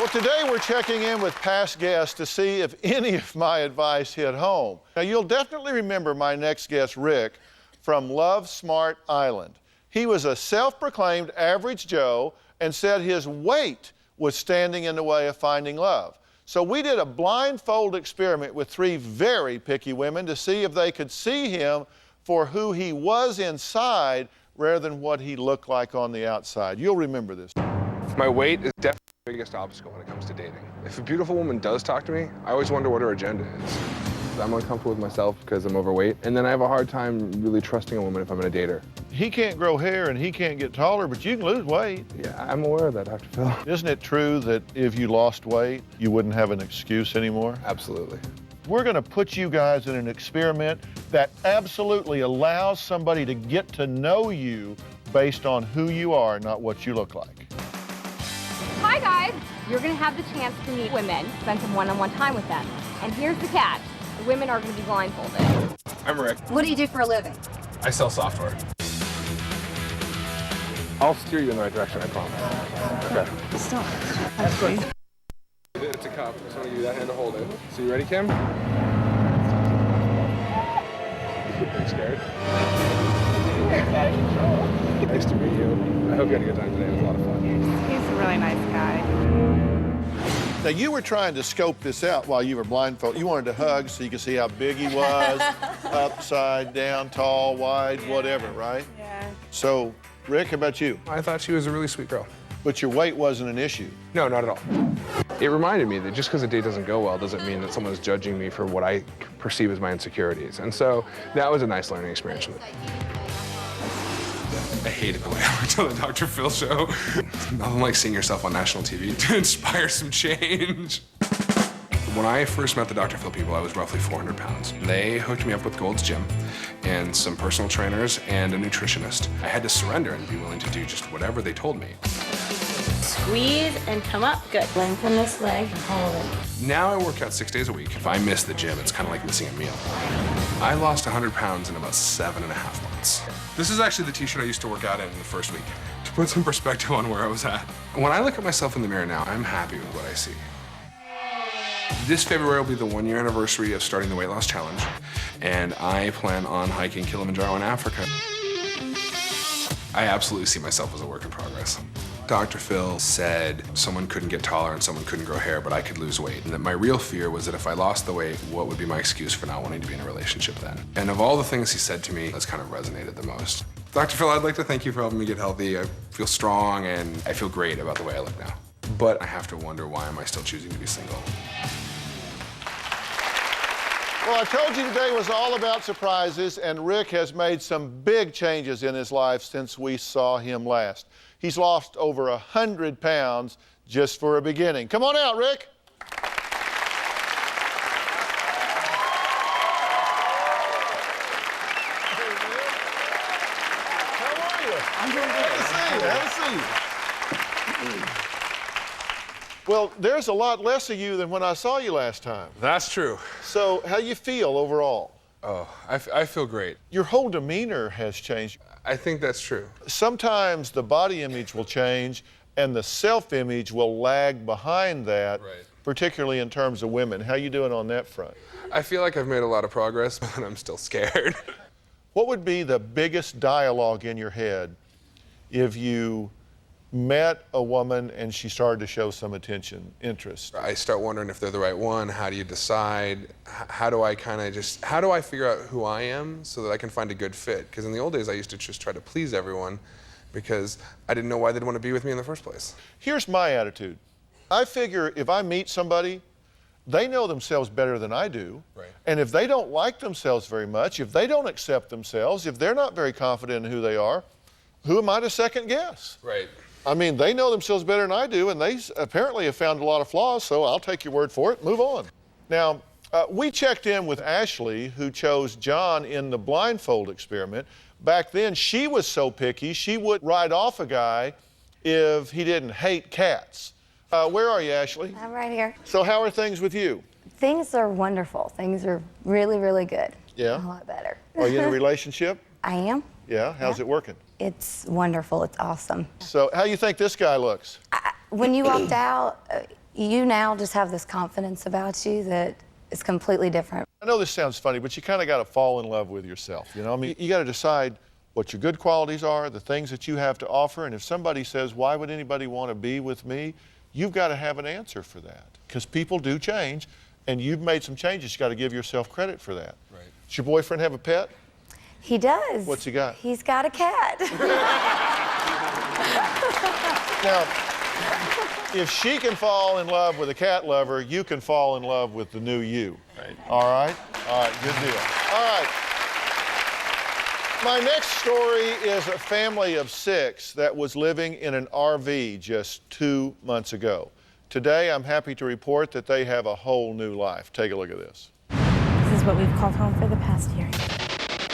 Well, today we're checking in with past guests to see if any of my advice hit home. Now, you'll definitely remember my next guest, Rick, from Love Smart Island. He was a self-proclaimed average Joe and said his weight was standing in the way of finding love. So we did a blindfold experiment with 3 very picky women to see if they could see him for who he was inside rather than what he looked like on the outside. You'll remember this. My weight is definitely the biggest obstacle when it comes to dating. If a beautiful woman does talk to me, I always wonder what her agenda is. I'm uncomfortable with myself because I'm overweight, and then I have a hard time really trusting a woman if I'm gonna date her. He can't grow hair and he can't get taller, but you can lose weight. Yeah, I'm aware of that, Dr. Phil. Isn't it true that if you lost weight, you wouldn't have an excuse anymore? Absolutely. We're gonna put you guys in an experiment that absolutely allows somebody to get to know you based on who you are, not what you look like. Hi guys, you're gonna have the chance to meet women, spend some one-on-one time with them. And here's the catch, the women are gonna be blindfolded. I'm Rick. What do you do for a living? I sell software. I'll steer you in the right direction, I promise. Okay. Stop. It's a cup, so I'm gonna give you that hand to hold it. So you ready, Kim? Are you scared? Nice to meet you. I hope you had a good time today. It was a lot of fun. He's a really nice guy. Now, you were trying to scope this out while you were blindfolded. You wanted to hug so you could see how big he was, upside down, tall, wide, whatever, right? Yeah. So, Rick, how about you? I thought she was a really sweet girl. But your weight wasn't an issue. No, not at all. It reminded me that just because a date doesn't go well doesn't mean that someone's judging me for what I perceive as my insecurities. And so that was a nice learning experience for me. I hated the way I worked on the Dr. Phil show. Nothing like seeing yourself on national TV to inspire some change. When I first met the Dr. Phil people, I was roughly 400 pounds. They hooked me up with Gold's Gym and some personal trainers and a nutritionist. I had to surrender and be willing to do just whatever they told me. Squeeze and come up. Good. Lengthen this leg and hold it. Now I work out 6 days a week. If I miss the gym, it's kind of like missing a meal. I lost 100 pounds in about 7.5 months. This is actually the t-shirt I used to work out in the first week. To put some perspective on where I was at. When I look at myself in the mirror now, I'm happy with what I see. This February will be the 1-year anniversary of starting the Weight Loss Challenge, and I plan on hiking Kilimanjaro in Africa. I absolutely see myself as a work in progress. Dr. Phil said someone couldn't get taller and someone couldn't grow hair, but I could lose weight. And that my real fear was that if I lost the weight, what would be my excuse for not wanting to be in a relationship then? And of all the things he said to me, that's kind of resonated the most. Dr. Phil, I'd like to thank you for helping me get healthy. I feel strong and I feel great about the way I look now. But I have to wonder, why am I still choosing to be single? Well, I told you today was all about surprises, and Rick has made some big changes in his life since we saw him last. He's lost over 100 pounds just for a beginning. Come on out, Rick. How are you? I'm doing good. Have a seat. Well, there's a lot less of you than when I saw you last time. That's true. So, how you feel overall? Oh, I feel great. Your whole demeanor has changed. I think that's true. Sometimes the body image will change and the self-image will lag behind that, Right. particularly in terms of women. How you doing on that front? I feel like I've made a lot of progress, but I'm still scared. What would be the biggest dialogue in your head if you met a woman and she started to show some interest? I start wondering if they're the right one. How do you decide? How do I figure out who I am so that I can find a good fit? Because in the old days, I used to just try to please everyone because I didn't know why they'd want to be with me in the first place. Here's my attitude. I figure if I meet somebody, they know themselves better than I do. Right. And if they don't like themselves very much, if they don't accept themselves, if they're not very confident in who they are, who am I to second guess? Right. I mean, they know themselves better than I do, and they apparently have found a lot of flaws, so I'll take your word for it, move on. Now, we checked in with Ashley, who chose John in the blindfold experiment. Back then, she was so picky, she would write off a guy if he didn't hate cats. Where are you, Ashley? I'm right here. So how are things with you? Things are wonderful. Things are really, really good. Yeah? A lot better. Are you in a relationship? I am. Yeah? How's it working? It's wonderful. It's awesome. So how you think this guy looks? When you walked out, You now just have this confidence about you that is completely different. I know this sounds funny, but you kind of got to fall in love with yourself. You know, I mean, you got to decide what your good qualities are, the things that you have to offer. And if somebody says, why would anybody want to be with me? You've got to have an answer for that, because people do change, and you've made some changes. You got to give yourself credit for that. Right. Does your boyfriend have a pet? He does. What's he got? He's got a cat. Now, if she can fall in love with a cat lover, you can fall in love with the new you. Right. All right? All right, good deal. All right. My next story is a family of 6 that was living in an RV just 2 months ago. Today, I'm happy to report that they have a whole new life. Take a look at this. This is what we've called home for the past year.